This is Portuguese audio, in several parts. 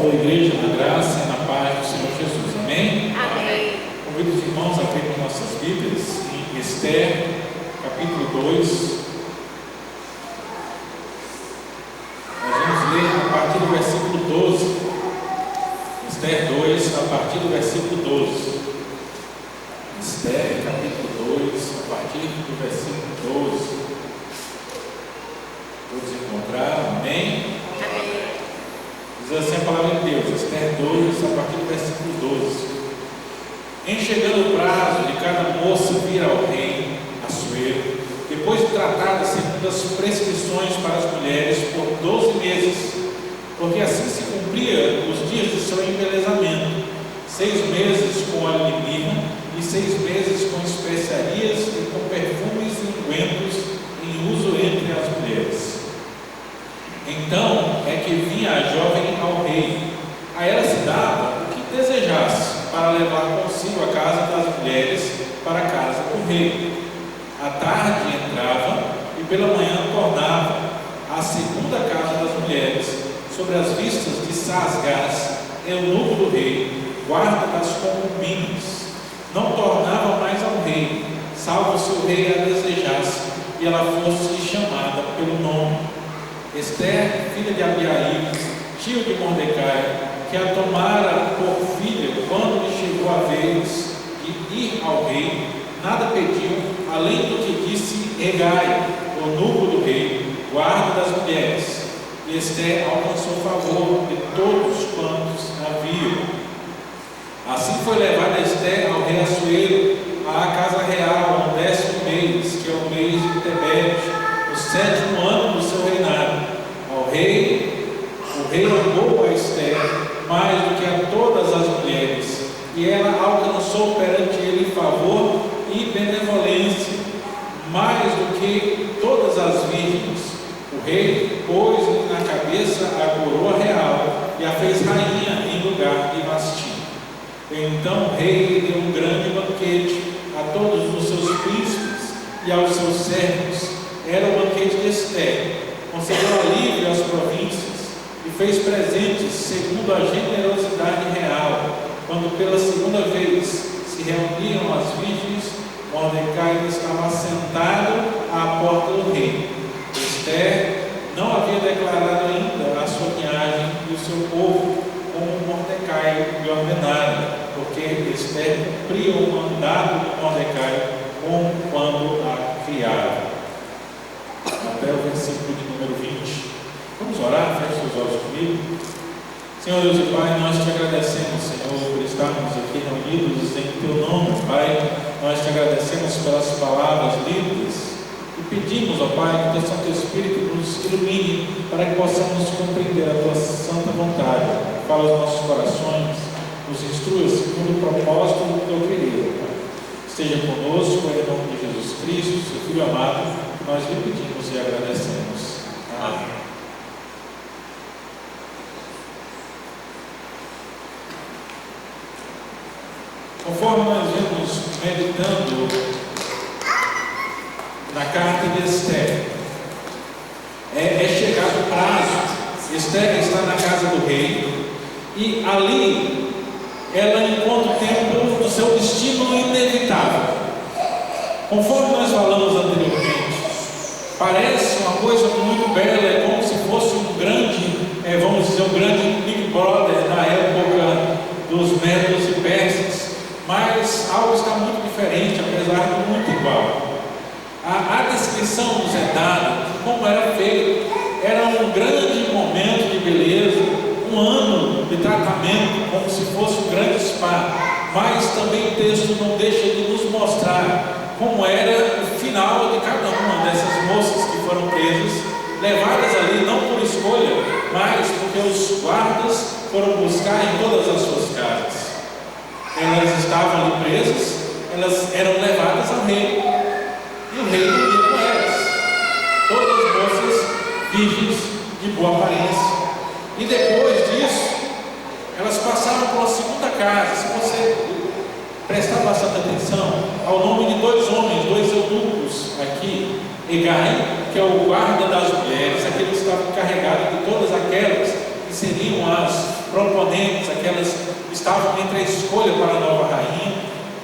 tua igreja na graça e na paz do Senhor Jesus. Amém? Amém. Convido os irmãos a abrirem nossas Bíblias em Esther, capítulo 2. Nós vamos ler a partir do versículo 12. Esther 2, a partir do versículo 12. Esther, capítulo 2, a partir do versículo 12. Todos encontraram? Amém? Amém. Diz assim a palavra de Deus, Esther 2, a partir do versículo 12. Em chegando o prazo de cada moça vir ao rei Assuero, depois de tratada segundo as prescrições para as mulheres por 12 meses, porque assim se cumpria os dias de seu embelezamento, 6 meses com óleo de mirra e 6 meses com especiarias e com perfumes e ungüentos em uso entre as mulheres. Então é que vinha a jovem ao rei, a ela se dava o que desejasse, para levar consigo a casa das mulheres para a casa do rei. À tarde entrava e pela manhã tornava à segunda casa das mulheres, sobre as vistas de Saasgás, eunuco do rei, guarda das concubinas. Não tornava mais ao rei, salvo se o rei a desejasse e ela fosse chamada pelo nome. Esther, filha de Abiail, tio de Mordecai, que a tomara por filha quando lhe chegou a vez de ir ao rei, nada pediu, além do que disse Hegai, eunuco do rei, guarda das mulheres. E Esther alcançou favor de todos quantos a viam. Assim foi levada Esther ao rei Assuero, à casa real, no 10º mês, que é o mês de Tebete, o 7º ano do seu reinado. Ao rei, o rei amou a Esther mais do que a todas as mulheres, e ela alcançou perante ele favor e benevolência, mais do que todas as virgens. O rei pôs-lhe na cabeça a coroa real e a fez rainha em lugar de Vasti. Então o rei deu um grande banquete a todos os seus príncipes e aos seus servos. Era o banquete de Esther. Concedeu alívio às províncias e fez presentes segundo a generosidade real. Quando pela segunda vez se reuniram as virgens, Mordecai estava sentado à porta do rei. Esther não havia declarado ainda a sua linhagem e o seu povo, como Mordecai lhe ordenara, porque Esther cumpria o mandato de Mordecai como quando a criava. Até o versículo de número 20. Vamos orar? Feche os olhos comigo. Senhor Deus e Pai, nós te agradecemos, Senhor, por estarmos aqui reunidos em Teu nome, Pai. Nós te agradecemos pelas palavras lidas e pedimos, ó Pai, que Teu Santo Espírito nos ilumine para que possamos compreender a Tua santa vontade. Fala aos nossos corações, nos instrua segundo o propósito do Teu querer, Pai. Esteja conosco, em nome de Jesus Cristo, Seu Filho amado, nós lhe pedimos e agradecemos. Amém. Conforme nós vemos meditando na carta de Esther, é chegado o prazo. Esther está na casa do rei e ali ela encontra o tempo do seu destino inevitável. Conforme nós falamos anteriormente, parece uma coisa muito bela, é como se fosse um grande, vamos dizer, um grande Big Brother na época dos Medos e Persas. Mas algo está muito diferente, apesar de muito igual. A descrição nos é dada de como era feito. Era um grande momento de beleza, um ano de tratamento, como se fosse um grande spa. Mas também o texto não deixa de nos mostrar como era o final de cada uma dessas moças que foram presas, levadas ali não por escolha, mas porque os guardas foram buscar em todas as suas casas. Elas estavam ali presas, elas eram levadas ao rei, e o rei ia com elas, todas moças virgens de boa aparência. E depois disso, elas passaram para uma segunda casa. Se você prestar bastante atenção ao nome de 2 homens, 2 eunucos aqui, Hegai, que é o guarda das mulheres, aquele que estava encarregado de todas aquelas que seriam as proponentes, aquelas que estavam entre a escolha para a nova rainha.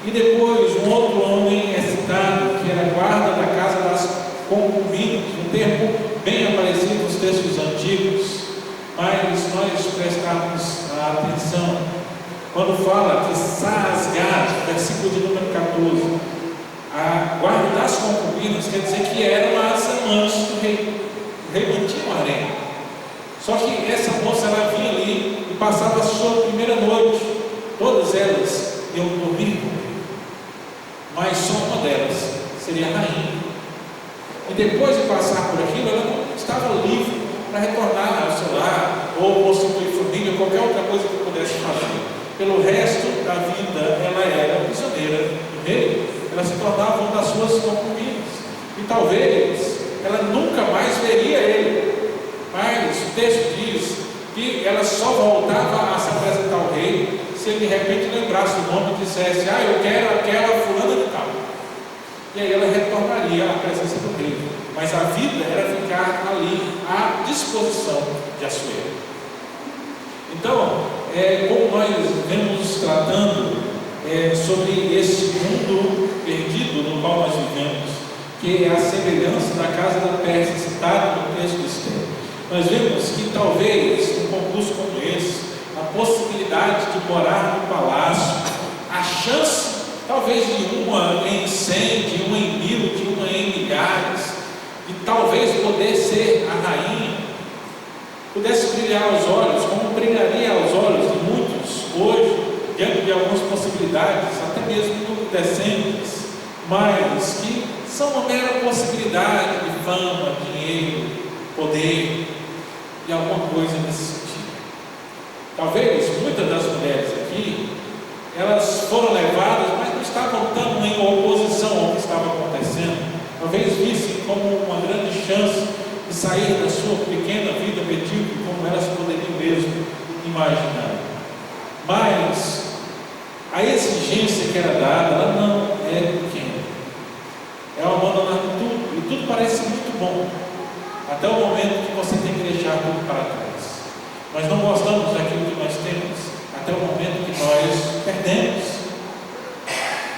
E depois um outro homem é citado, que era guarda da casa das concubinas, um termo bem aparecido nos textos antigos, mas nós prestarmos atenção quando fala que Saasgaz, versículo de número 14, a guarda das concubinas, quer dizer que eram as amantes do rei. O rei mantinha um harém. Só que essa moça, ela vinha ali e passava a sua primeira noite. Todas elas iam dormir com ele, mas só uma delas seria a rainha. E depois de passar por aquilo, ela não estava livre para retornar ao seu lar, ou constituir família, ou qualquer outra coisa que pudesse fazer. Pelo resto da vida, ela era prisioneira do rei. Ela se tornava uma das suas concubinas. E talvez ela nunca mais veria ele. Mas o texto diz que ela só voltava a se apresentar ao rei se ele de repente lembrasse o nome e dissesse: eu quero aquela fulana de tal. E aí ela retornaria à presença do rei. Mas a vida era ficar ali à disposição de Assuero. Então, como nós vemos tratando sobre esse mundo perdido no qual nós vivemos, que é a semelhança da casa da Pérsia, citado no texto de Esther, nós vemos que talvez num concurso como esse, a possibilidade de morar no palácio, a chance talvez de uma em 100, de uma em 1000, de uma em milhares, de talvez poder ser a rainha, pudesse brilhar aos olhos, como brilharia aos olhos de muitos hoje, diante de algumas possibilidades, até mesmo decentes, mas que são uma mera possibilidade de fama, dinheiro, poder e alguma coisa nesse sentido. Talvez muitas das mulheres aqui, elas foram levadas, mas não estavam tão em oposição ao que estava acontecendo. Talvez vissem como uma grande chance de sair da sua pequena vida medíocre, como elas poderiam mesmo imaginar. Mas a exigência que era dada, ela não é pequena. É o abandonar tudo, e tudo parece muito bom, até o momento que você tem que deixar tudo para trás. Nós não gostamos daquilo que nós temos, até o momento que nós perdemos.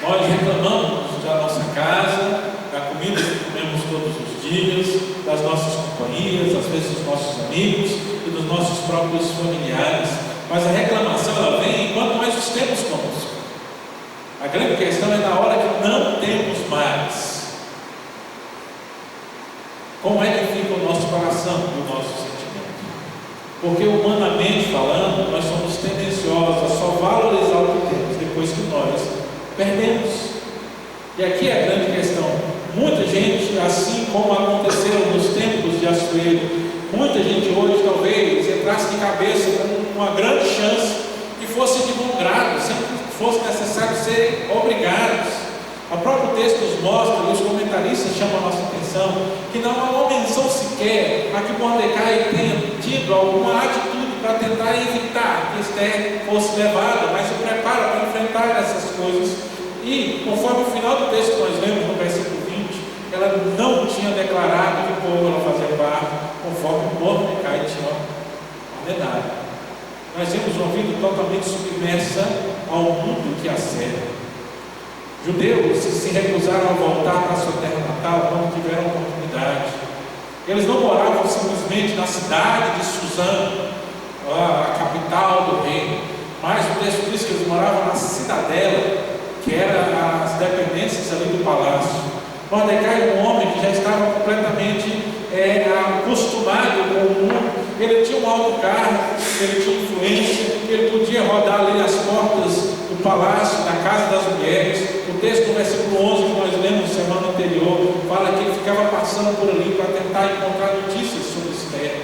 Nós reclamamos da nossa casa, da comida que comemos todos os dias, das nossas companhias, às vezes dos nossos amigos e dos nossos próprios familiares, mas a reclamação ela vem enquanto nós os temos conosco. A grande questão é na hora que não temos mais. Como é que fica o nosso coração e o nosso sentimento? Porque humanamente falando, nós somos tendenciosos a só valorizar o que temos depois que nós perdemos. E aqui é a grande questão. Muita gente, assim como aconteceu nos tempos de Assuero, muita gente hoje talvez entrasse de cabeça com uma grande chance e fosse de bom grado, sempre fosse necessário ser obrigados. O próprio texto nos mostra, e os comentaristas chamam a nossa atenção, que não há uma menção sequer a que Mordecai tenha tido alguma atitude para tentar evitar que Esther fosse levada, mas se prepara para enfrentar essas coisas. E, conforme o final do texto que nós lemos no versículo 20, ela não tinha declarado que o povo ela fazia parte, conforme Mordecai tinha ordenado. Nós temos uma vida totalmente submersa ao mundo que a serve. Judeus se recusaram a voltar para a sua terra natal quando tiveram oportunidade. Eles não moravam simplesmente na cidade de Suzã, a capital do reino, mas o texto diz que eles moravam na cidadela, que era as dependências ali do palácio. Mordecai era um homem que já estava completamente acostumado com o mundo. Ele tinha um alto cargo, ele tinha influência, ele podia rodar ali as portas do palácio, da casa das mulheres. O texto do versículo 11 que nós lemos semana anterior fala que ele ficava passando por ali para tentar encontrar notícias sobre Esther.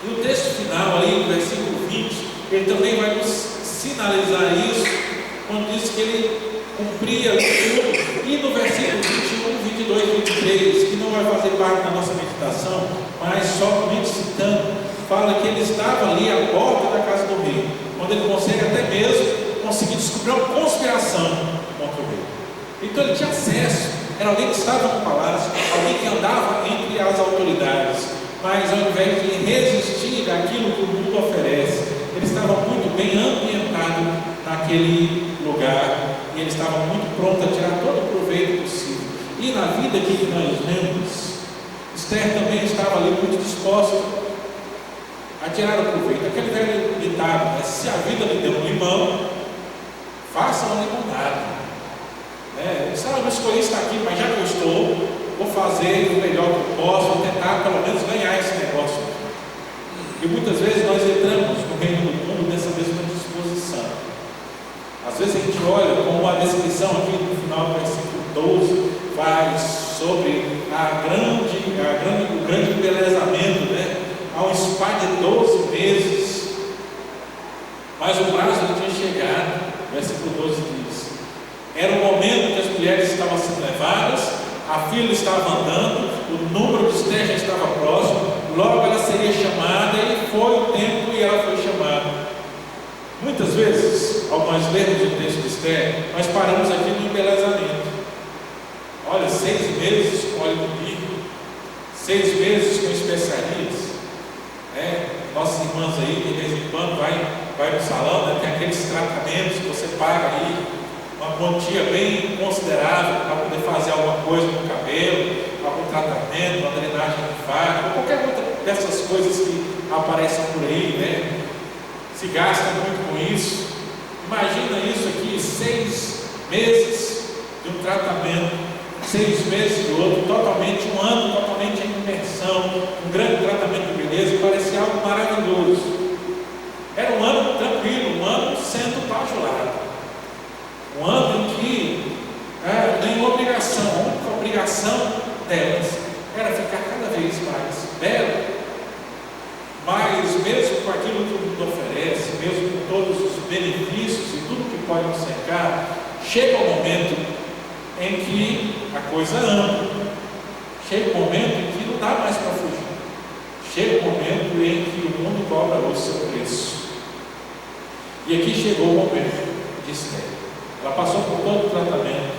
E o texto final ali, no versículo 20, ele também vai nos sinalizar isso, quando diz que ele cumpria tudo. E no versículo 21, 22 e 23, que não vai fazer parte da nossa meditação, mas somente citando, fala que ele estava ali à porta da casa do rei, quando ele consegue até mesmo conseguir descobrir uma conspiração contra o rei. Então ele tinha acesso, era alguém que estava no palácio, alguém que andava entre as autoridades, mas ao invés de resistir àquilo que o mundo oferece, ele estava bem ambientado naquele lugar, e ele estava muito pronto a tirar todo o proveito possível. E na vida aqui que nós vemos, Esther também estava ali muito disposta a tirar o proveito. Aquele velho ditado, né? Se a vida lhe deu um limão, faça uma limonada. Eu escolhi estar aqui, mas já que eu estou, vou fazer o melhor que eu posso, vou tentar pelo menos ganhar esse negócio. E muitas vezes nós entramos no reino do mundo nessa mesma disposição. Às vezes a gente olha, como a descrição aqui no final do versículo 12 faz sobre o grande embelezamento, né? Há um espaço de 12 meses, mas o prazo não tinha chegado. O versículo 12 diz: era o momento que as mulheres estavam sendo levadas, a fila estava andando, o número de Esther já estava próximo, logo ela seria chamada, e foi o tempo e ela foi chamada. Muitas vezes, ao nós lermos o texto de Esther, nós paramos aqui no embelezamento. Olha, 6 meses com óleo do milho, 6 meses com especiarias. Nossas irmãs aí, de vez em quando, vai no salão, né? Tem aqueles tratamentos que você paga aí, uma quantia bem considerável para poder fazer alguma coisa no cabelo, algum tratamento, uma drenagem linfática, qualquer outra dessas coisas que aparecem por aí, né? Se gasta muito com isso. Imagina isso aqui, 6 meses de um tratamento, 6 meses do outro, totalmente, um ano totalmente em imersão, um grande tratamento de beleza, e parecia algo maravilhoso. Era um ano tranquilo, um ano sendo bajulado, um ano em que nenhuma obrigação, a única obrigação delas era ficar cada vez mais bela. Mas mesmo com aquilo que o mundo oferece, mesmo com todos os benefícios e tudo que pode nos cercar, chega um momento em que a coisa anda, chega um momento em que não dá mais para fugir, chega um momento em que o mundo cobra o seu preço. E aqui chegou o momento de Esther. Ela passou por todo o tratamento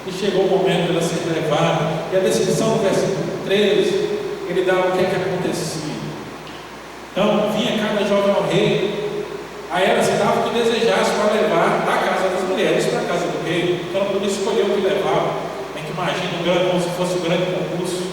e chegou o momento de ela ser levada. E a descrição do versículo 13, ele dá o que é que acontecia. Então, vinha cada jovem ao rei, aí ela se dava o que desejasse para levar da casa das mulheres para a casa do rei. Então, ela podia escolher o que levava. A gente imagina como se fosse um grande concurso.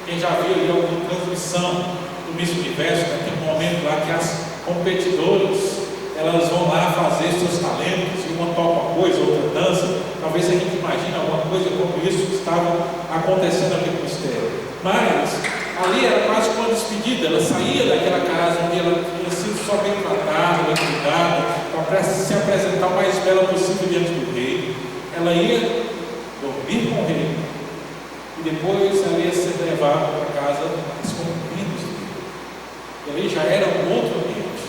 Quem já viu aí alguma transmissão do Miss Universo, né? Tem um momento lá que as competidoras, elas vão lá fazer seus talentos, e uma toca uma coisa, outra dança. Talvez a gente imagine alguma coisa como isso que estava acontecendo aqui com Esther. Mas ali era quase uma despedida. Ela saía daquela casa onde ela tinha sido só bem tratada, bem cuidada, para se apresentar o mais bela possível diante do rei. Ela ia dormir com o rei, e depois ela ia ser levada para a casa das concubinas do rei. E ali já era um outro ambiente.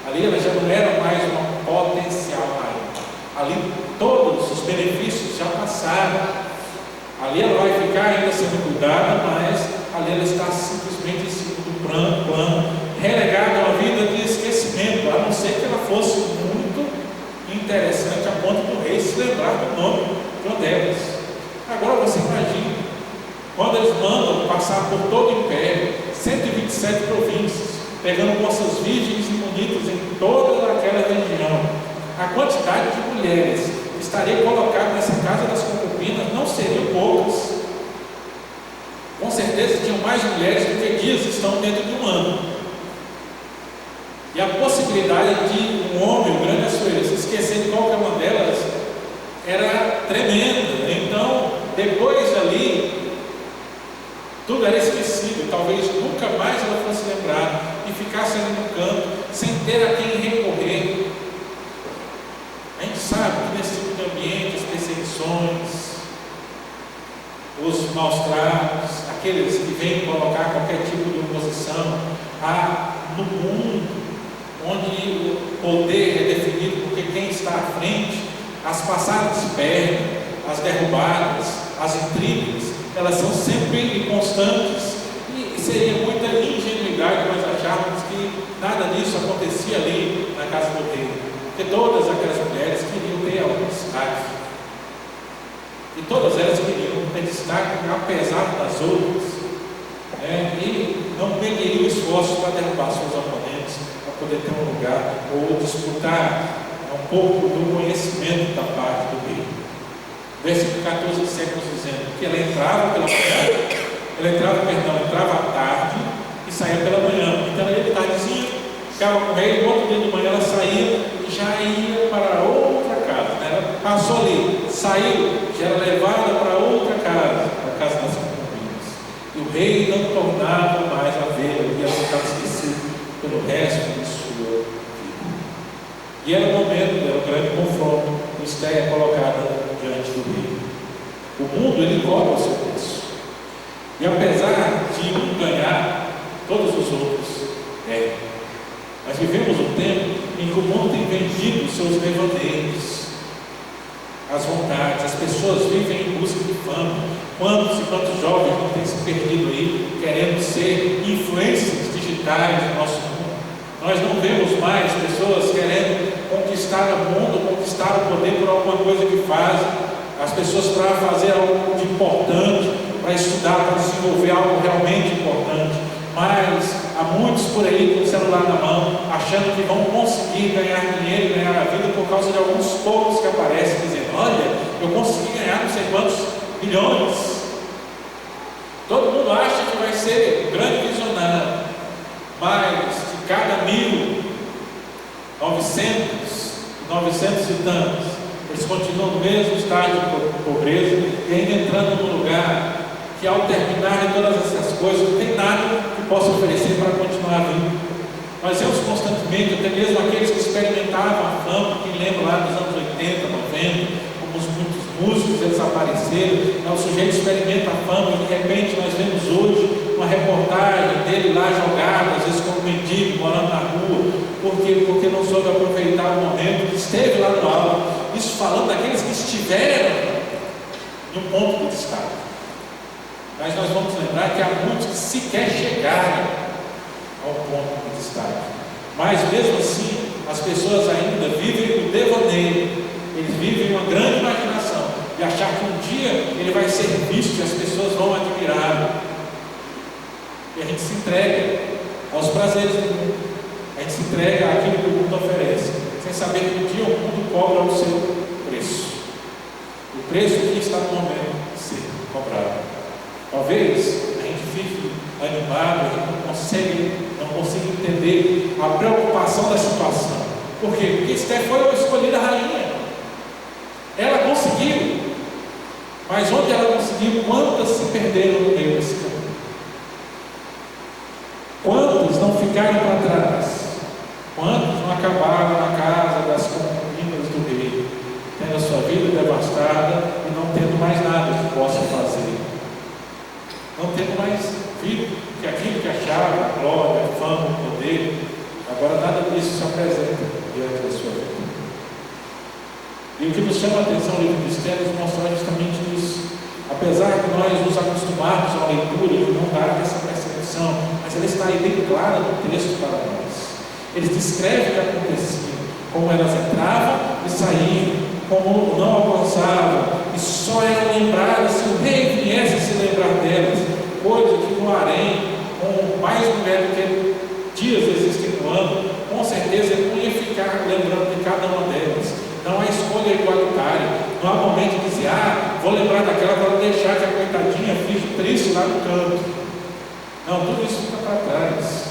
Ali ela já não era mais uma potencial rainha. Ali todos os benefícios já passaram. Ali ela vai ficar ainda sendo cuidada, mas ali ela está simplesmente em segundo plano, relegada a uma vida de esquecimento, a não ser que ela fosse muito interessante a ponto do rei se lembrar do nome de uma delas. Agora você imagina, quando eles mandam passar por todo o império, 127 províncias, pegando moças virgens e bonitas em toda aquela região, a quantidade de mulheres que estaria colocada nessa casa das concubinas não seriam poucas. Com certeza tinham mais mulheres do que dias estão dentro de um ano. E a possibilidade de um homem, o grande Assuero, se esquecer de qualquer uma delas era tremenda. Então, depois ali, tudo era esquecido. Talvez nunca mais ela fosse lembrada e ficasse ali no canto, sem ter a quem recorrer. A gente sabe que nesse tipo de ambiente, as perseguições, os maus tratos, aqueles que vêm colocar qualquer tipo de oposição, há no mundo, onde o poder é definido porque quem está à frente, as passadas de perna, as derrubadas, as intrigas, elas são sempre constantes, e seria muita ingenuidade nós acharmos que nada disso acontecia ali na casa do rei, porque todas aquelas mulheres queriam ter algum destaque, e todas elas queriam ter destaque apesar das outras, e não perderiam esforços para derrubar seus oponentes, poder ter um lugar ou disputar um pouco do conhecimento da parte do rei. Versículo 14 segue nos dizendo que ela entrava pela manhã, entrava à tarde e saía pela manhã. Então ele tardezinha, ficava com o rei, no outro dia de manhã ela saía e já ia para outra casa. Ela passou ali, saiu, já era levada para outra casa, para a casa das concubinas. E o rei não tornava mais a vê-la, e ela ficava esquecida pelo resto de sua vida. E era o momento, era o grande confronto, Esther é colocada diante do rei. O mundo, ele cobra o seu preço. E apesar de um ganhar, todos os outros erram. Nós vivemos um tempo em que o mundo tem vendido os seus devaneios, as vontades, as pessoas vivem em busca de fama. Quantos e quantos jovens não têm se perdido aí, querendo ser influências digitais do nosso mundo? Nós não vemos mais pessoas querendo conquistar o mundo, conquistar o poder por alguma coisa que fazem. As pessoas para fazer algo de importante, para estudar, para desenvolver algo realmente importante. Mas há muitos por aí com o celular na mão, achando que vão conseguir ganhar dinheiro e ganhar a vida por causa de alguns poucos que aparecem dizendo: olha, eu consegui ganhar não sei quantos milhões. Todo mundo acha que vai ser um grande visionário, mas de cada 900 e tantos, eles continuam no mesmo estágio de pobreza e ainda entrando num lugar que, ao terminar de todas essas coisas, não tem nada que possa oferecer para continuar vivo. Nós vemos constantemente, até mesmo aqueles que experimentavam a fama, quem lembra lá dos anos 80, 90, como muitos músicos, eles apareceram, o sujeito experimenta a fama e de repente nós vemos hoje uma reportagem dele lá jogado, às vezes como mendigo, morando na rua, porque não soube aproveitar o momento, esteve lá no alto. Isso falando daqueles que estiveram em um ponto de destaque. Mas nós vamos lembrar que há muitos que sequer chegaram ao ponto de destaque. Mas mesmo assim, as pessoas ainda vivem o devaneio, eles vivem uma grande imaginação, e achar que um dia ele vai ser visto e as pessoas vão admirá-lo. E a gente se entrega aos prazeres do mundo, a gente se entrega àquilo que o mundo oferece, sem saber que um dia o mundo cobra o seu preço. O preço que está no momento de ser cobrado. Talvez a gente fique animado, a gente não consiga entender a preocupação da situação. Por quê? Porque Esther foi a escolhida rainha. Ela conseguiu. Mas onde ela conseguiu, quantas se perderam no meio desse caminho? Quantos não ficaram para trás? Quantos não acabaram na casa das concubinas do rei, tendo a sua vida devastada e não tendo mais nada que possa fazer? Não tendo mais vida, que aquilo que achava, a glória, a fama, o poder, agora nada disso se apresenta diante da sua vida. E o que nos chama a atenção no livro de Esther nos mostra justamente isso. Apesar de nós nos acostumarmos à leitura e não dar essa percepção, mas ela está aí bem clara no texto para nós. Eles descrevem o que acontecia, como elas entravam e saíam, como não alcançavam, e só eram lembradas se o rei viesse a se lembrar delas, coisa que no harém, com mais mulheres do que dias existem no ano, com certeza ele não ia ficar lembrando de cada uma delas. Não há escolha igualitária, não há momento de dizer: vou lembrar daquela para deixar que a coitadinha fique triste lá no canto. Não, tudo isso fica para trás.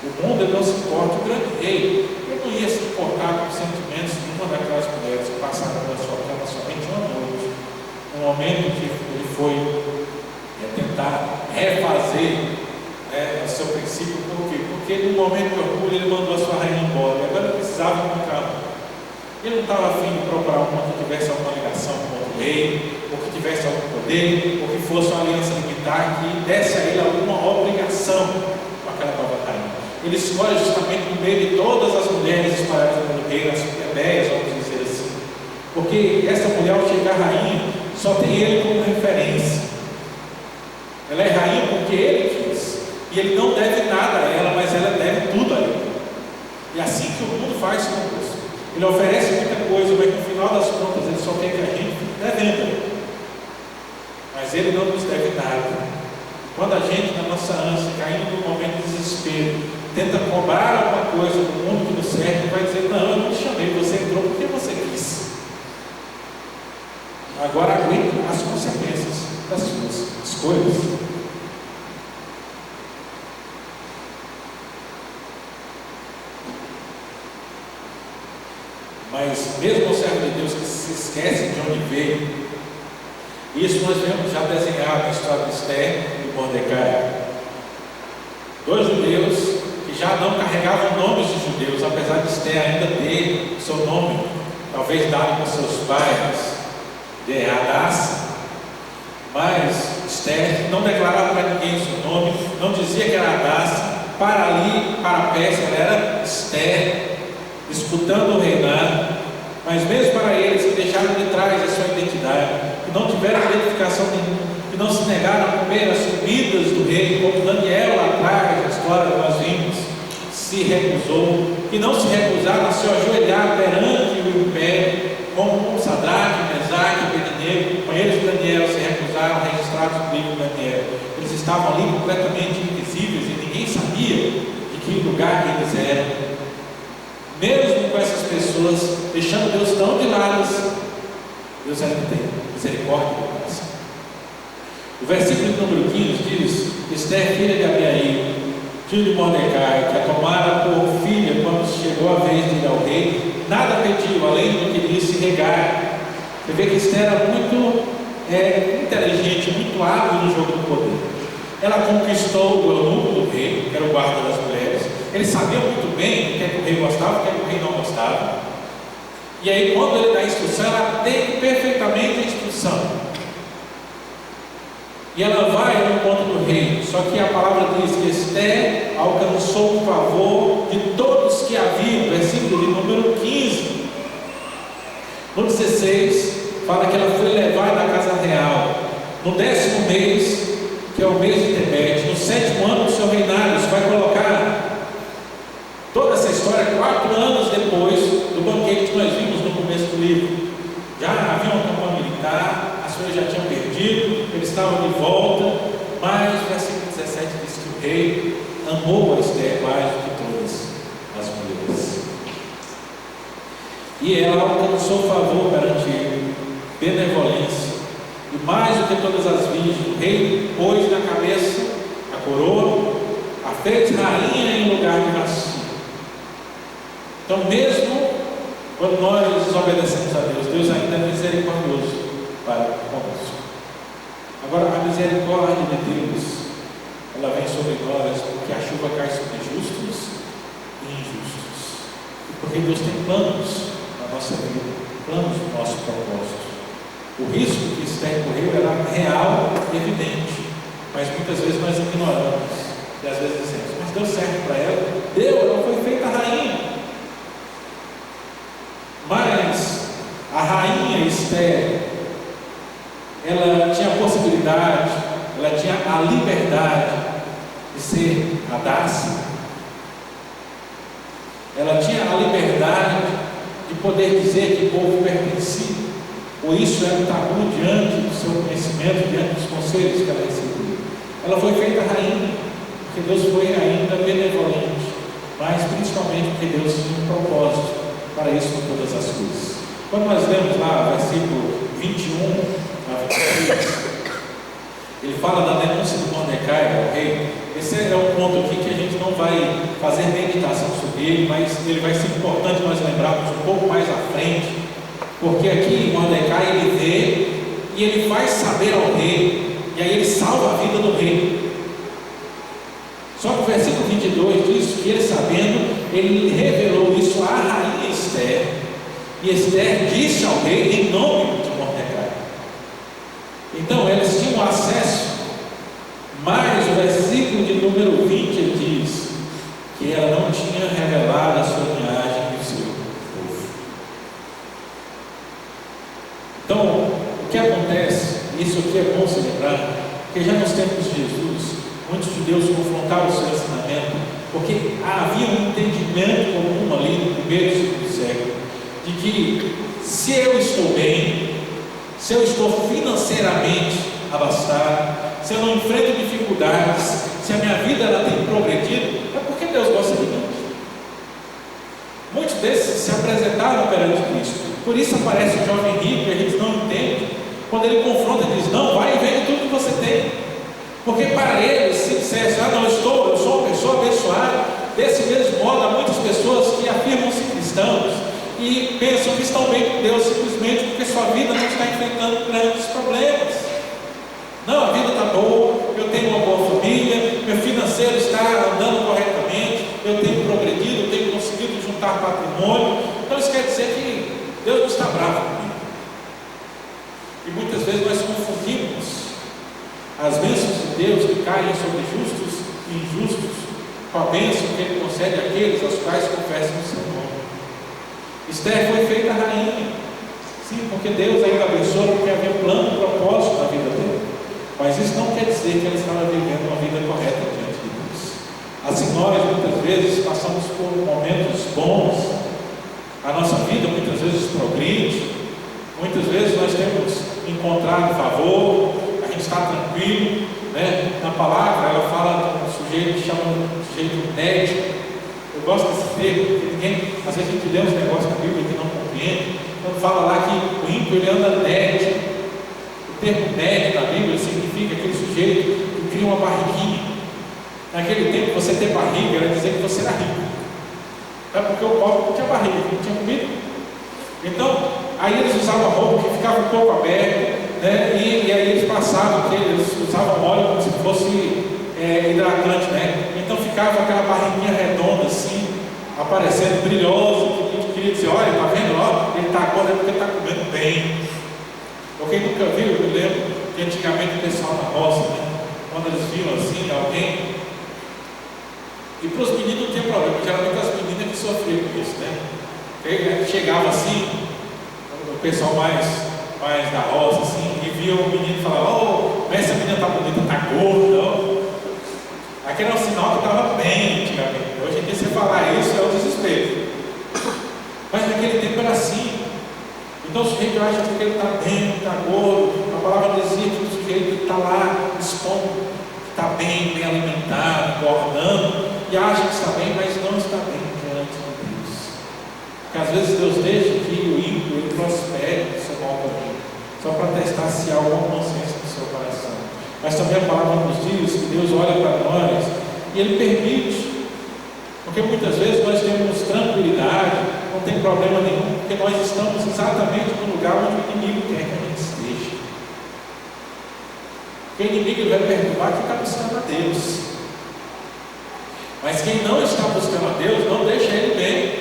O mundo não se importa. O grande rei, ele não ia se importar com os sentimentos de uma daquelas mulheres que passaram pela sua cama somente uma noite, no momento que ele foi tentar refazer o seu princípio. Por quê? Porque no momento de orgulho ele mandou a sua rainha embora, e agora ele precisava encontrar uma. Ele não estava afim de procurar uma que tivesse alguma ligação com outro rei, ou que tivesse algum poder, ou que fosse uma aliança militar que desse a ele alguma obrigação com aquela nova rainha. Ele escolhe justamente no meio de todas as mulheres espalhadas pelo reino, as plebeias, vamos dizer assim, porque essa mulher, ao chegar rainha, só tem ele como referência. Ela é rainha porque ele quis, e ele não deve nada a ela, mas ela deve tudo a ele. E assim que o mundo faz conosco. Ele oferece muita coisa, mas no final das contas ele só quer que a gente fique devendo. Mas ele não nos deve nada. Quando a gente, na nossa ânsia, caindo no momento de desespero, tenta cobrar alguma coisa do mundo que não serve e vai dizer: não, eu não te chamei, você entrou porque você quis. Agora aguente as consequências das suas escolhas. Mas mesmo o servo de Deus que se esquece de onde veio, isso nós vemos já desenhado na história de Esther e Mordecai. Dois judeus que já não carregavam nomes de judeus, apesar de Esther ainda ter seu nome, talvez dado por seus pais, de Hadassah. Mas Esther não declarava para ninguém o seu nome, não dizia que era Hadassah. Para ali, para a Pérsia, ela era Esther, disputando o reinado. Mas mesmo para eles que deixaram de trás a sua identidade, que não tiveram identificação nenhuma, que não se negaram a comer as comidas do rei, como Daniel lá atrás, na história que nós vimos, se recusou, que não se recusaram a se ajoelhar perante o império, como Sadraque, Mesaque e Abednego, companheiros de Daniel, se recusaram registrados no livro de Daniel. Eles estavam ali completamente invisíveis e ninguém sabia de que lugar eles eram. Mesmo com essas pessoas, deixando Deus tão de lado, Deus ainda tem misericórdia do coração. O versículo número 15 diz: Esther, filha de Abiail, filho de Mordecai, que a tomara por filha quando chegou a vez de ir ao rei, nada pediu, além do que disse regar. Você vê que Esther era muito inteligente, muito hábil no jogo do poder. Ela conquistou o eunuco do rei, que era o guarda das mulheres. Ele sabia muito bem o que é que o rei gostava, o que é que o rei não gostava. E aí, quando ele dá a instrução, ela tem perfeitamente a instrução. E ela vai ao encontro do rei. Só que a palavra diz que Esther alcançou o favor de todos que haviam. Versículo de número 15. No 16, fala que ela foi levada à casa real. No 10º mês, que é o mês de Tebete, no 7º ano do seu reinado. Isso vai colocar toda essa história 4 anos depois do banquete que nós vimos no começo do livro. Já havia uma campanha militar, as coisas já tinham perdido, eles estavam de volta, mas o versículo 17 diz que o rei amou a Esther mais do que todas as mulheres. E ela alcançou favor perante ele, benevolência, e mais do que todas as virgens, o rei pôs na cabeça a coroa, a fez rainha em lugar de Vasti. Então, mesmo quando nós desobedecemos a Deus, Deus ainda é misericordioso para conosco. Agora, a misericórdia de Deus, ela vem sobre nós porque a chuva cai sobre justos e injustos. E porque Deus tem planos na nossa vida, planos do nosso propósito. O risco que Esther correu era real e evidente, mas muitas vezes nós ignoramos. E às vezes dizemos: mas deu certo para ela? Deu, ela foi feita rainha. Mas a rainha Esther, ela tinha a possibilidade, ela tinha a liberdade de ser Hadassah. Ela tinha a liberdade de poder dizer que o povo pertencia, ou isso era um tabu diante do seu conhecimento, diante dos conselhos que ela recebeu. Ela foi feita rainha, porque Deus foi ainda benevolente, mas principalmente porque Deus tinha um propósito para isso com todas as coisas. Quando nós lemos lá o versículo 21 a 23, ele fala da denúncia de Mordecai ao rei. Esse é um ponto aqui que a gente não vai fazer meditação sobre ele, mas ele vai ser importante nós lembrarmos um pouco mais à frente, porque aqui Mordecai ele vê e ele faz saber ao rei, e aí ele salva a vida do rei. Só que o versículo 22 diz que ele, sabendo, ele revelou isso à rainha Esther, e Esther disse ao rei em nome de Mordecai. Então eles tinham acesso, mas o versículo de número 20 diz que ela não tinha revelado a sua linhagem e o seu povo. Então, o que acontece, isso aqui é bom se lembrar, porque já nos tempos de Jesus, muitos judeus confrontaram o seu ensinamento, porque havia um entendimento comum ali no primeiro e segundo século, de que se eu estou bem, se eu estou financeiramente abastado, se eu não enfrento dificuldades, se a minha vida ela tem progredido, é porque Deus gosta de mim. Muitos desses se apresentaram perante Cristo. Por isso aparece o jovem rico e a gente não entende. Quando ele confronta, ele diz: não, vai e vende tudo que você tem. Porque para ele, se dissesse: ah, não, eu sou uma pessoa abençoada, desse mesmo modo, há muitas pessoas que afirmam-se cristãos e pensam que estão bem com Deus simplesmente porque sua vida não está enfrentando grandes problemas. Não, a vida está boa, eu tenho uma boa família, meu financeiro está andando corretamente, eu tenho progredido, eu tenho conseguido juntar patrimônio. Então isso quer dizer que Deus não está bravo comigo. E muitas vezes nós confundimos as bênçãos de Deus que caem sobre justos e injustos com a bênção que Ele concede àqueles aos quais confessam o seu nome. Esther foi feita rainha, sim, porque Deus ainda abençoou, porque havia um plano e propósito na vida dela. Mas isso não quer dizer que ela estava vivendo uma vida correta diante de Deus. Assim, nós muitas vezes passamos por momentos bons, a nossa vida muitas vezes progride, muitas vezes nós temos encontrado favor, a gente está tranquilo, né? Na palavra ela fala de um sujeito que chama um sujeito nédio. Eu gosto desse termo, porque ninguém, às vezes a gente lê uns negócios na Bíblia que não compreende. Quando fala lá que o ímpio ele anda nédio, o termo nédio na Bíblia significa aquele sujeito que cria uma barriguinha. Naquele tempo, você ter barriga era dizer que você era rico. É porque o pobre não tinha barriga, não tinha comida. Então, aí eles usavam roupa que ficava um pouco aberta, né? E aí eles passavam, eles usavam óleo como se fosse hidratante, né? Então ficava aquela barriguinha redonda assim, aparecendo, brilhosa, que a gente queria dizer: olha, tá vendo? Ó, ele está gordo porque ele está comendo bem. Ou quem nunca viu, eu me lembro que antigamente o pessoal na roça, né? Quando eles viam assim alguém, e para os meninos não tinha problema, geralmente as meninas que sofriam com isso, né? Chegava assim, o pessoal mais da roça assim, e via o menino e falava: oh, essa menina está bonita, está gorda, ó. Aquele é um sinal que estava bem antigamente. Hoje em dia, você falar isso é o desespero. Mas naquele tempo era assim. Então o sujeito acha que ele está bem, está gordo. A palavra dizia que o sujeito está lá expondo, está bem alimentado, engordando, e acha que está bem, mas não está bem diante de Deus. Porque às vezes Deus deixa que o ímpio ele prospere no seu mau caminho, só para testar se há alguma consciência no seu coração. Mas também a palavra nos diz que Deus olha para nós e Ele permite, porque muitas vezes nós temos tranquilidade, não tem problema nenhum, porque nós estamos exatamente no lugar onde o inimigo quer que a gente esteja. Porque o inimigo ele vai perturbar quem está buscando a Deus. Mas quem não está buscando a Deus, não deixa ele bem,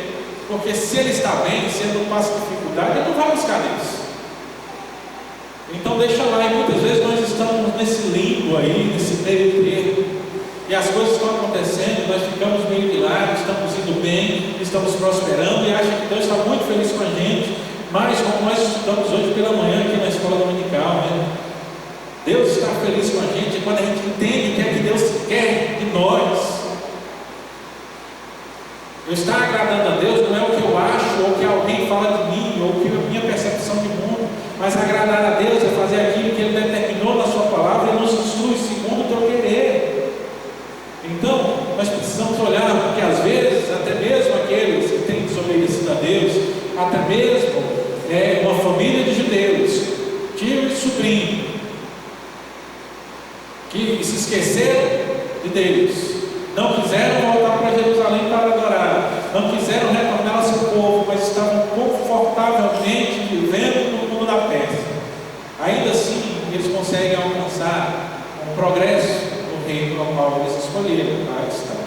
porque se ele está bem, se ele não passa dificuldade, ele não vai buscar Deus. Então deixa lá, e muitas vezes nós estamos nesse limbo aí, nesse meio termo, e as coisas estão acontecendo, nós ficamos meio de lado, estamos indo bem, estamos prosperando, e acha que Deus está muito feliz com a gente, mas como nós estudamos hoje pela manhã aqui na escola dominical, né? Deus está feliz com a gente quando a gente entende o que é que Deus quer de nós. Eu estar agradando a Deus não é o que eu acho, ou o que alguém fala de mim, ou o que a minha percepção de mundo, mas agradar a Deus é fazer aquilo que Ele determinou na sua palavra e nos instrui segundo o teu querer. Então, nós precisamos olhar, porque às vezes, até mesmo aqueles que têm desobedecido a Deus, até mesmo uma família de judeus, tio e sobrinho, que se esqueceram de Deus, não quiseram voltar para Jerusalém para adorar, não quiseram retornar ao seu povo, mas estavam confortavelmente vivendo no mundo da Pérsia. Ainda assim, eles conseguem alcançar um progresso no reino no qual eles escolheram para estar.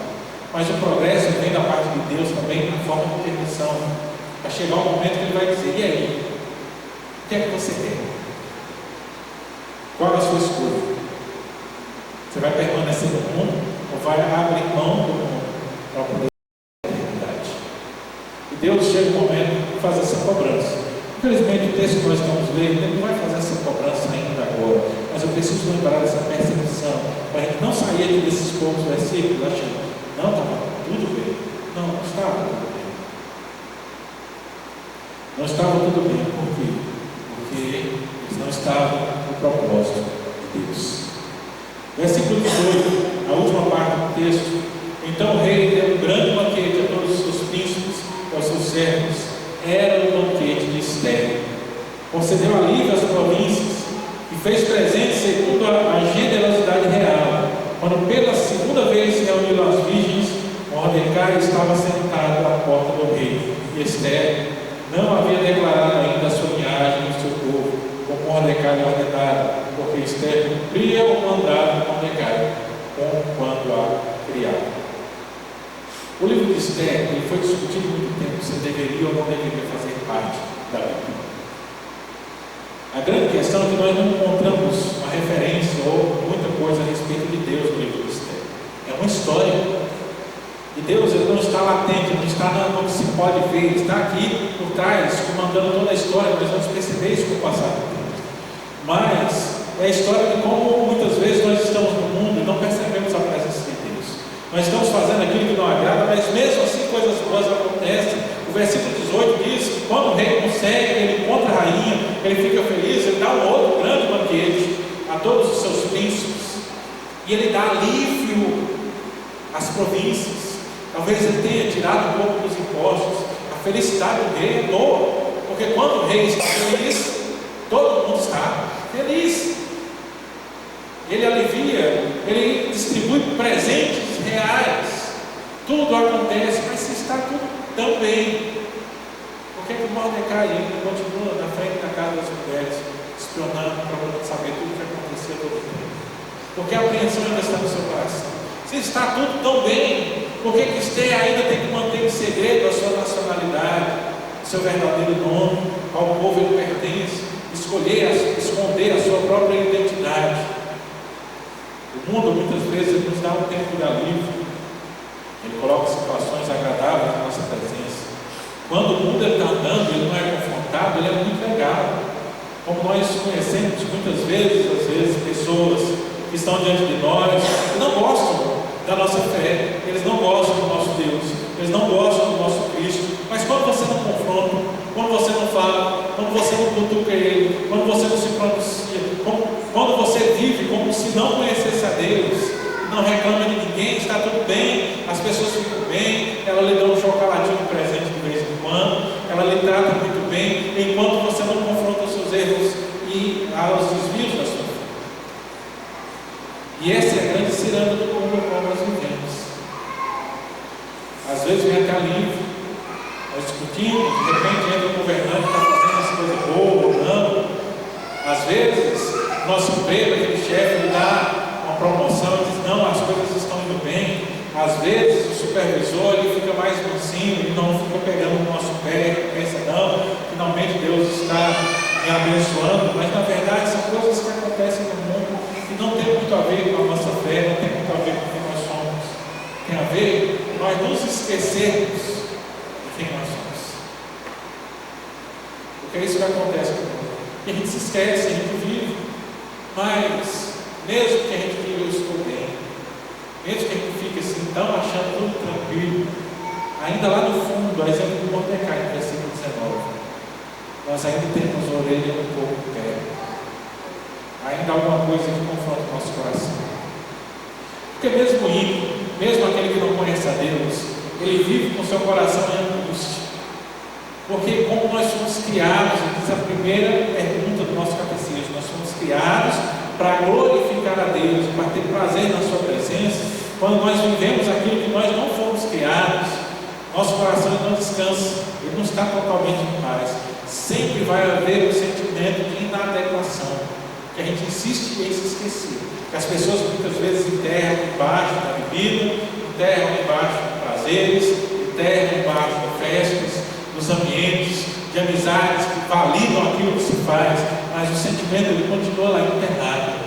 Mas o progresso vem da parte de Deus também na forma de permissão. Vai chegar um momento que Ele vai dizer: e aí? O que é que você quer? Qual é a sua escolha? Você vai permanecer no mundo ou vai abrir mão do mundo para poder ter a eternidade? E Deus chega um momento de fazer essa cobrança. Infelizmente, o texto que nós estamos lendo, Ele não vai fazer essa cobrança ainda agora, mas eu preciso lembrar dessa percepção, para a gente não sair aqui desses poucos versículos achando: não, estava tudo bem. Não, não estava tudo bem. Não estava tudo bem. Por quê? Porque eles não estavam no propósito de Deus. Versículo 18, a última parte do texto. Então o rei deu um servos era o banquete de Esther. Concedeu alívio às províncias e fez presente segundo a generosidade real. Quando pela segunda vez reuniu as virgens, Mordecai estava sentado à porta do rei, e Esther não havia declarado ainda a sua linhagem no seu povo, como Mordecai lhe ordenara, porque Esther cumpria o mandato de Mordecai, quando a criava. O livro de Esther ele foi discutido muito tempo se deveria ou não deveria fazer parte da Bíblia. A grande questão é que nós não encontramos uma referência ou muita coisa a respeito de Deus no livro de Esther. É uma história. E Deus ele não está latente, não está no que se pode ver, ele está aqui por trás, comandando toda a história. Nós vamos perceber isso com o passar do tempo. Mas é a história de como muitas vezes nós estamos no mundo e não percebemos a presença de Deus. Nós estamos fazendo aquilo que não agrada, mas mesmo assim coisas boas acontecem. O versículo 18 diz que quando o rei consegue, ele encontra a rainha, ele fica feliz, ele dá um outro grande banquete a todos os seus príncipes, e ele dá alívio às províncias. Talvez ele tenha tirado um pouco dos impostos. A felicidade do rei é boa, porque quando o rei está feliz, todo mundo está feliz. Ele alivia, ele distribui presentes reais, tudo acontece, mas se está tudo tão bem, por que o Mordecai ainda continua na frente da casa das mulheres, espionando, procurando saber tudo o que acontecia todo o tempo? Porque a apreensão ainda está no seu coração. Se está tudo tão bem, por que Esther ainda tem que manter em segredo a sua nacionalidade, seu verdadeiro nome, ao povo ele pertence, esconder a sua própria identidade? O mundo muitas vezes nos dá um tempo de alívio, ele coloca situações agradáveis na nossa presença. Quando o mundo está andando, ele não é confrontado, ele é muito legal. Como nós conhecemos muitas vezes, às vezes, pessoas que estão diante de nós, que não gostam da nossa fé, eles não gostam do nosso Deus, eles não gostam do nosso Cristo, mas quando você não confronta, quando você não fala, quando você não cutuca ele, quando você não se pronuncia, quando você vive como se não conhecesse a Deus, não reclama de ninguém, está tudo bem, as pessoas ficam bem, ela lhe dá um chocolatinho presente de vez em quando, ela lhe trata muito bem, enquanto você não confronta os seus erros e os desvios da sua vida. E essa é a grande ciranda do mundo no qual nós vivemos. Às vezes vem até alívio, nós discutimos, de repente entra um governante que está fazendo as coisas boas ou não. Às vezes, nosso emprego, aquele chefe, ele dá uma promoção e diz: não, as coisas estão indo bem. Às vezes, o supervisor ele fica mais mansinho, ele não fica pegando no nosso pé, pensa: não, finalmente Deus está me abençoando. Mas na verdade, são coisas que acontecem no mundo e não tem muito a ver com a nossa fé, não tem muito a ver com quem nós somos. Tem a ver com nós nos esquecermos de quem nós somos. Porque é isso que acontece com nós. A gente se esquece, a gente vive, mas mesmo que a gente diga: eu estou bem, mesmo que a gente fique assim, tão achando tudo tranquilo, ainda lá no fundo, a exemplo do Mordecai, no versículo 19, nós ainda temos a orelha um pouco perto, ainda há alguma coisa que confronta o nosso coração. Porque mesmo o ímpio, mesmo aquele que não conhece a Deus, ele vive com seu coração em angústia. Porque como nós fomos criados, diz a primeira pergunta do nosso catecismo, nós fomos criados para glorificar a Deus, para ter prazer na sua presença. Quando nós vivemos aquilo que nós não fomos criados, nosso coração não descansa, ele não está totalmente em paz. Sempre vai haver um sentimento de inadequação, que a gente insiste em se esquecer, que as pessoas muitas vezes enterram embaixo da bebida, enterram embaixo de prazeres, enterram embaixo de festas, dos ambientes, de amizades que validam aquilo que se faz, mas o sentimento ele continua lá enterrado.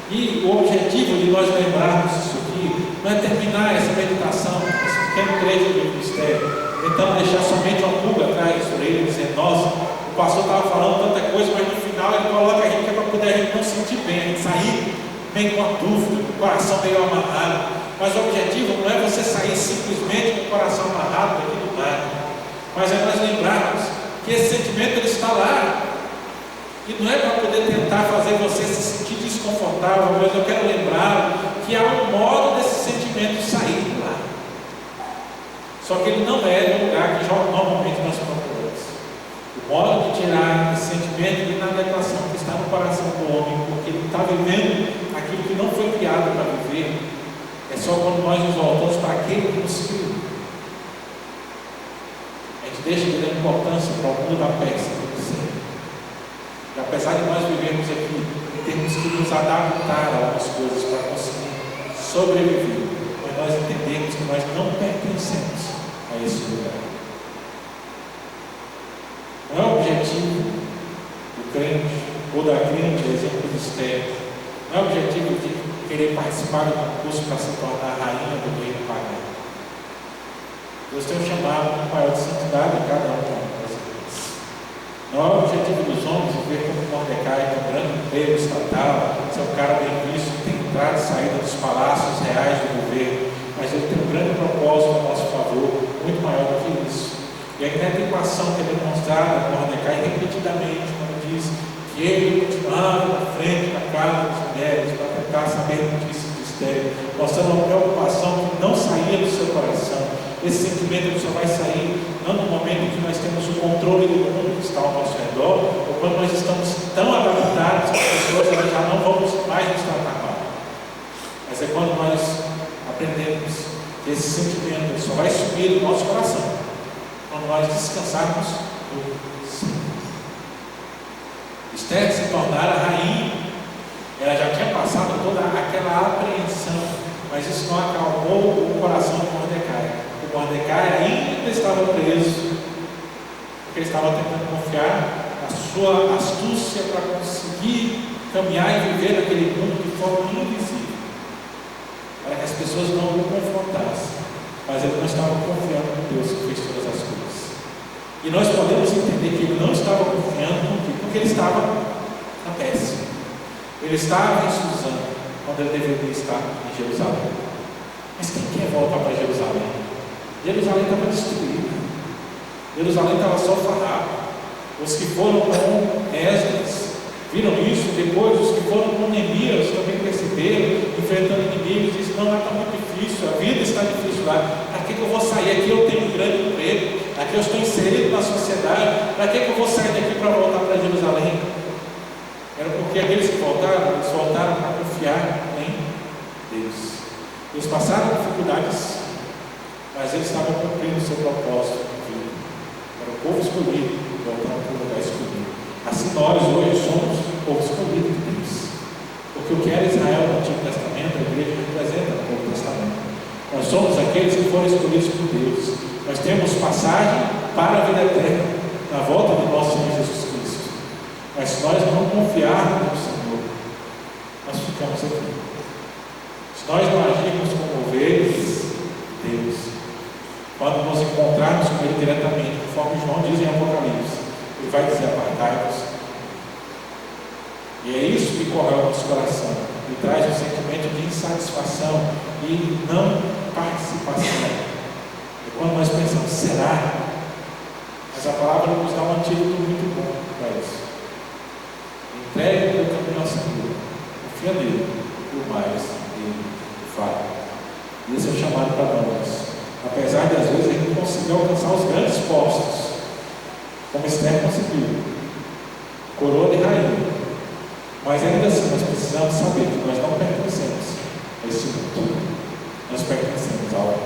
E o objetivo de nós lembrarmos isso aqui não é terminar essa meditação, esse pequeno trecho do ministério, tentando deixar somente uma pulga atrás da orelha, dizendo: nossa, o pastor estava falando tanta coisa, mas no final ele coloca a gente que é para poder a gente não sentir bem, a gente sair meio com a dúvida, com o coração meio amarrado. Mas o objetivo não é você sair simplesmente com o coração amarrado daqui do nada, mas é nós lembrarmos que esse sentimento ele está lá, e não é para poder tentar fazer você se sentir desconfortável, mas eu quero lembrar que há um modo desse sentimento sair de lá. Só que ele não é no lugar que normalmente nós gerar esse sentimento de inadequação que está no coração do homem, porque ele está vivendo aquilo que não foi criado para viver. É só quando nós nos voltamos para aquele que nos criou. A gente deixa de dar importância para o mundo da peça do ser. E apesar de nós vivermos aqui, temos que nos adaptar a algumas coisas para conseguir sobreviver, mas nós entendemos que nós não pertencemos a esse lugar. Não é o objetivo do crente ou da crente, exemplo de Esther, não é o objetivo de querer participar do concurso para se tornar a rainha do reino pagão. Deus tem um chamado um maior de santidade a cada um das igrejas. Não é o objetivo dos homens ver como Mordecai tem um grande emprego estatal, ser um cara bem visto, que tem entrada e saída dos palácios reais do governo, mas ele tem um grande propósito a nosso favor, muito maior do que isso. E a inadequação que é demonstrada por Mordecai repetidamente, quando diz que ele continuava na frente da casa das mulheres para tentar saber notícias de Esther, mostrando uma preocupação que não saía do seu coração. Esse sentimento só vai sair não no momento em que nós temos o controle do mundo que está ao nosso redor, ou quando nós estamos tão adaptados que as pessoas elas já não vão mais nos tratar mal. Mas é quando nós aprendemos que esse sentimento só vai subir do nosso coração quando nós descansarmos do Senhor. Esther se tornar a rainha, ela já tinha passado toda aquela apreensão, mas isso não acalmou o coração de Mordecai. O Mordecai ainda estava preso, porque ele estava tentando confiar na sua astúcia para conseguir caminhar e viver naquele mundo de forma invisível, para que as pessoas não o confrontassem. Mas ele não estava confiando em Deus que fez todas as coisas. E nós podemos entender que ele não estava confiando porque ele estava na Pérsia. Ele estava em Suzã, quando ele deveria estar em Jerusalém. Mas quem quer voltar para Jerusalém? Jerusalém estava destruída. Jerusalém estava só farrapa. Os que foram com Esdras viram isso. Depois, os que foram com Neemias também perceberam, enfrentando inimigos, disseram: não, está muito difícil, a vida está difícil lá. Para que eu vou sair? Aqui eu tenho um grande emprego, aqui eu estou inserido na sociedade. Para que eu vou sair daqui para voltar para Jerusalém? Era porque aqueles que voltaram, eles voltaram para confiar em Deus. Eles passaram dificuldades, mas eles estavam cumprindo o seu propósito de vida. Era o povo escolhido, voltando para o lugar escolhido. Assim nós hoje somos o povo escolhido de Deus. Porque o que era Israel no Antigo Testamento, a igreja representa o Novo Testamento. Nós somos aqueles que foram escolhidos por Deus. Nós temos passagem para a vida eterna, na volta do nosso Senhor Jesus Cristo. Mas se nós não confiarmos no Senhor, nós ficamos aqui. Se nós não agirmos como ovelhas, Deus, quando nos encontrarmos com Ele diretamente, conforme João diz em Apocalipse, Ele vai dizer: apartai-vos. E é isso que corre ao nosso coração e traz um sentimento de insatisfação e não participação. E quando nós pensamos: será? Mas a palavra nos dá um antídoto muito bom para isso. Entregue o teu caminho ao Senhor, confia nele, o mais ele fala. E esse é o chamado para nós. Apesar de às vezes a gente não conseguir alcançar os grandes postos, como Esther conseguiu, coroa de rainha, mas ainda assim nós precisamos saber que nós não pertencemos a esse mundo, nós pertencemos ao